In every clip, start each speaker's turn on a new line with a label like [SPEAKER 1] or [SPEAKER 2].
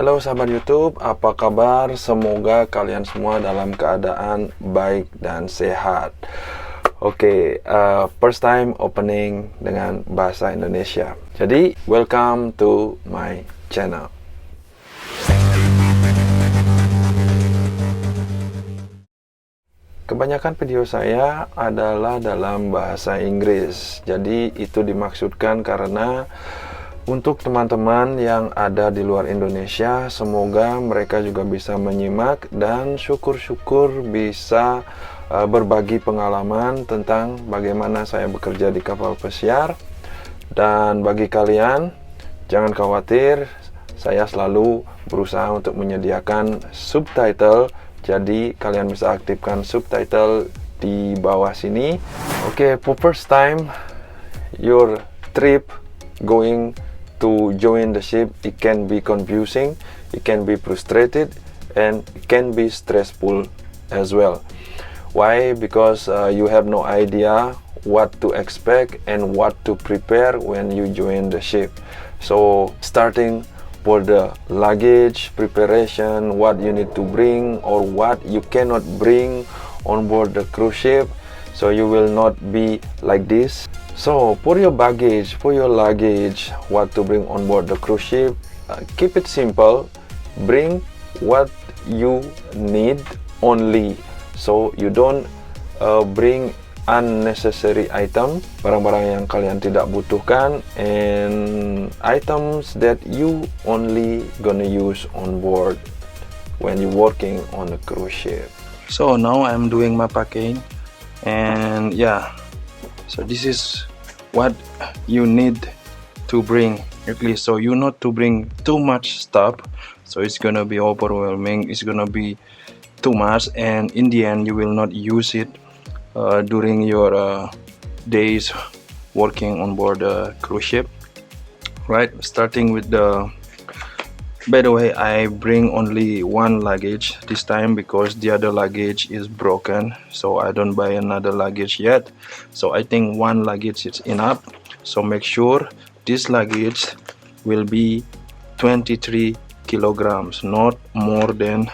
[SPEAKER 1] Halo sahabat YouTube, apa kabar? Semoga kalian semua dalam keadaan baik dan sehat. Oke, first time opening dengan bahasa Indonesia. Jadi, welcome to my channel. Kebanyakan video saya adalah dalam bahasa Inggris. Jadi, itu dimaksudkan karena untuk teman-teman yang ada di luar Indonesia, semoga mereka juga bisa menyimak dan syukur-syukur bisa berbagi pengalaman tentang bagaimana saya bekerja di kapal pesiar. Dan bagi kalian, jangan khawatir, saya selalu berusaha untuk menyediakan subtitle, jadi kalian bisa aktifkan subtitle di bawah sini. Oke, for first time your trip going to join the ship, it can be confusing, it can be frustrated, and it can be stressful as well. Why? Because you have no idea what to expect and what to prepare when you join the ship. So starting for the luggage preparation, what you need to bring or what you cannot bring on board the cruise ship, so you will not be like this. So for your baggage, for your luggage, what to bring on board the cruise ship, keep it simple. Bring what you need only. So you don't bring unnecessary item, barang-barang yang kalian tidak butuhkan, and items that you only gonna use on board when you working on a cruise ship.
[SPEAKER 2] So now I'm doing my packing, and yeah, so this is what you need to bring at least, so you not to bring too much stuff, so it's gonna be overwhelming, it's gonna be too much, and in the end you will not use it during your days working on board a cruise ship, right? Starting with the, by the way, I bring only one luggage this time because the other luggage is broken, so I don't buy another luggage yet. So I think one luggage is enough. So make sure this luggage will be 23 kilograms, not more than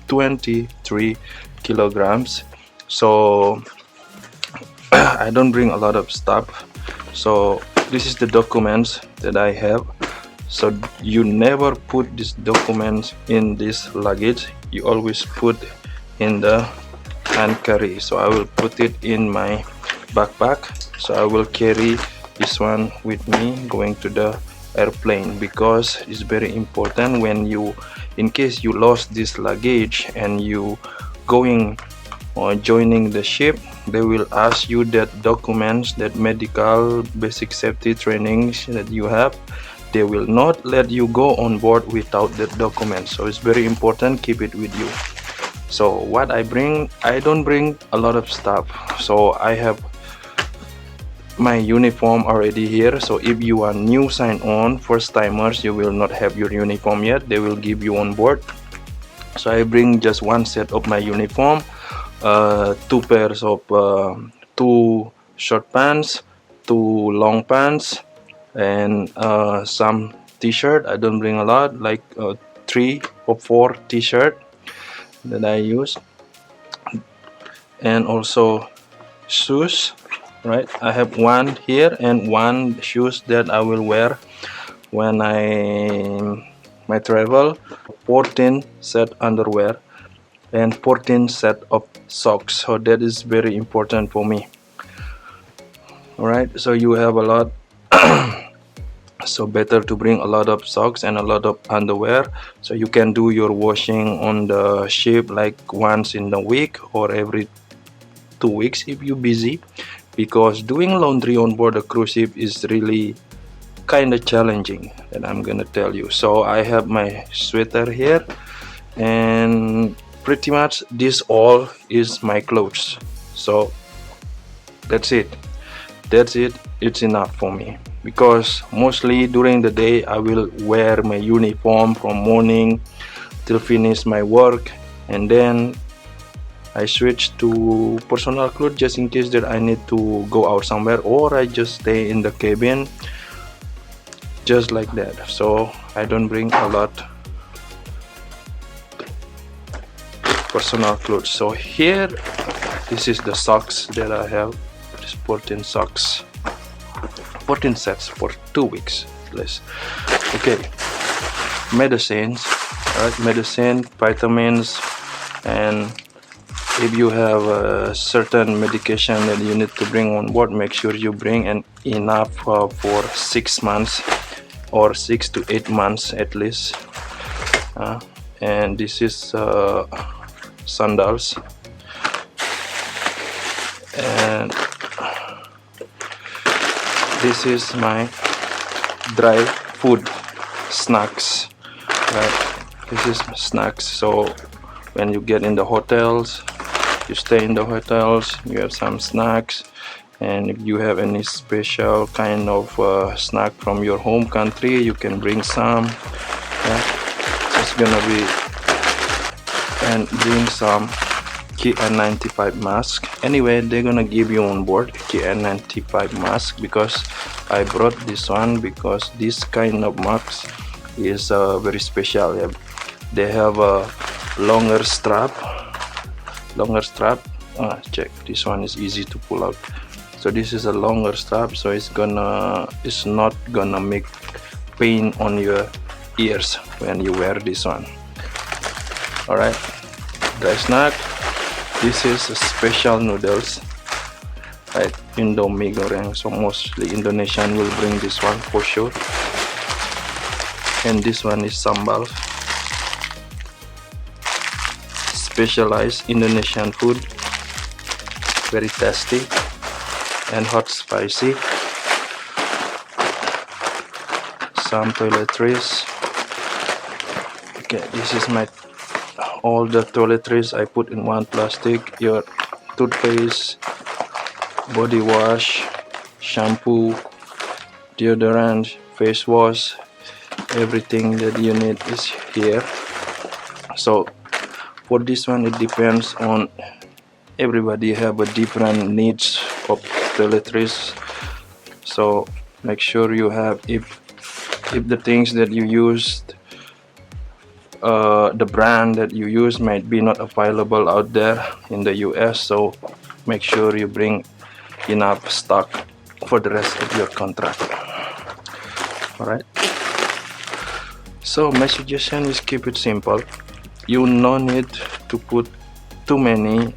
[SPEAKER 2] 23 kilograms. So I don't bring a lot of stuff. So this is the documents that I have. So you never put these documents in this luggage, you always put in the hand carry. So I will put it in my backpack, so I will carry this one with me going to the airplane, because it's very important when you, in case you lost this luggage and you going or joining the ship, they will ask you that documents, that medical basic safety trainings that you have. They will not let you go on board without that document, so it's very important, keep it with you. So what I bring, I don't bring a lot of stuff. So I have my uniform already here, so if you are new sign on, first timers, you will not have your uniform yet, they will give you on board. So I bring just one set of my uniform, two pairs of two short pants, two long pants, and some t-shirt. I don't bring a lot, like 3 or 4 t-shirt that I use, and also shoes, right? I have one here and one shoes that I will wear when my travel. 14 set underwear and 14 set of socks, so that is very important for me. All right, so you have a lot. So better to bring a lot of socks and a lot of underwear, so you can do your washing on the ship like once in a week or every 2 weeks if you're busy, because doing laundry on board a cruise ship is really kind of challenging, and I'm gonna tell you. So I have my sweater here, and pretty much this all is my clothes. So that's it, it's enough for me, because mostly during the day I will wear my uniform from morning till finish my work, and then I switch to personal clothes just in case that I need to go out somewhere, or I just stay in the cabin just like that. So I don't bring a lot personal clothes. So here, this is the socks that I have. This 14 socks, 14 sets for 2 weeks at least. Okay, medicines, right? Medicine, vitamins, and if you have a certain medication that you need to bring on board, make sure you bring enough for 6 months or 6 to 8 months at least. And this is sandals, and this is my dry food snacks, right? This is snacks, so when you get in the hotels, you stay in the hotels, you have some snacks, and if you have any special kind of snack from your home country, you can bring some. It's gonna be, and bring some KN95 mask. Anyway, they're gonna give you on board KN95 mask, because I brought this one because this kind of mask is very special. They have a longer strap. Check, this one is easy to pull out. So this is a longer strap, so it's not gonna make pain on your ears when you wear this one. All right, dry snack. This is special noodles, right? Indomie goreng. So mostly Indonesian will bring this one for sure. And this one is sambal, specialized Indonesian food, very tasty and hot spicy. Some toiletries. Okay, this is my all the toiletries I put in one plastic. Your toothpaste, body wash, shampoo, deodorant, face wash, everything that you need is here. So for this one, it depends on everybody have a different needs of toiletries. So make sure you have, if the things that you used, the brand that you use might be not available out there in the US, so make sure you bring enough stock for the rest of your contract. All right, so my suggestion is keep it simple. You no need to put too many,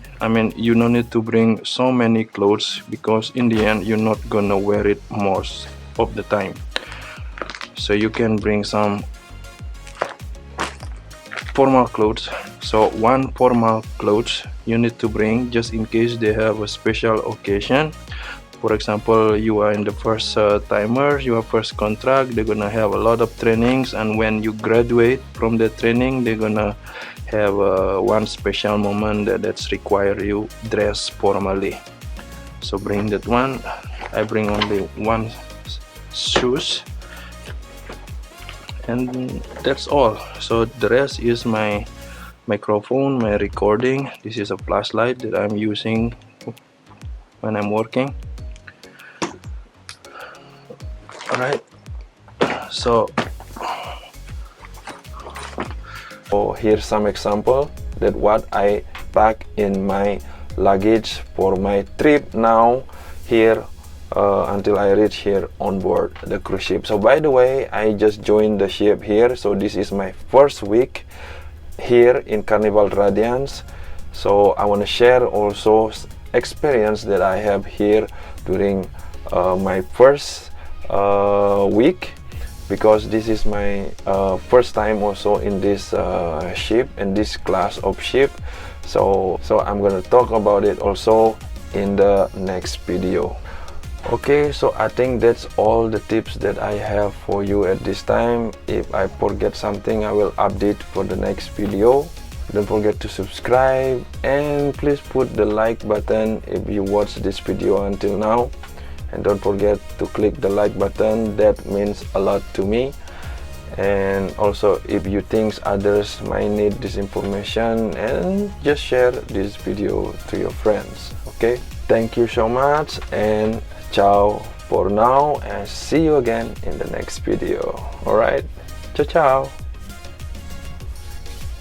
[SPEAKER 2] you no need to bring so many clothes, because in the end you're not gonna wear it most of the time. So you can bring some formal clothes. So one formal clothes you need to bring just in case they have a special occasion. For example, you are in the first timer, your first contract, they're gonna have a lot of trainings, and when you graduate from the training, they're gonna have one special moment that's require you dress formally. So bring that one. I bring only one shoes, and that's all. So the rest is my microphone, my recording. This is a flashlight that I'm using when I'm working. Alright, so
[SPEAKER 1] here's some example that what I pack in my luggage for my trip now here until I reach here on board the cruise ship. So by the way, I just joined the ship here, so this is my first week here in Carnival Radiance. So I want to share also experience that I have here during my first week, because this is my first time also in this ship, in this class of ship. So I'm gonna talk about it also in the next video. Okay, so I think that's all the tips that I have for you at this time. If I forget something, I will update for the next video. Don't forget to subscribe, and please put the like button if you watched this video until now. And don't forget to click the like button, that means a lot to me. And also, if you think others might need this information, and just share this video to your friends. Okay, thank you so much, and ciao for now, and see you again in the next video. All right, ciao ciao.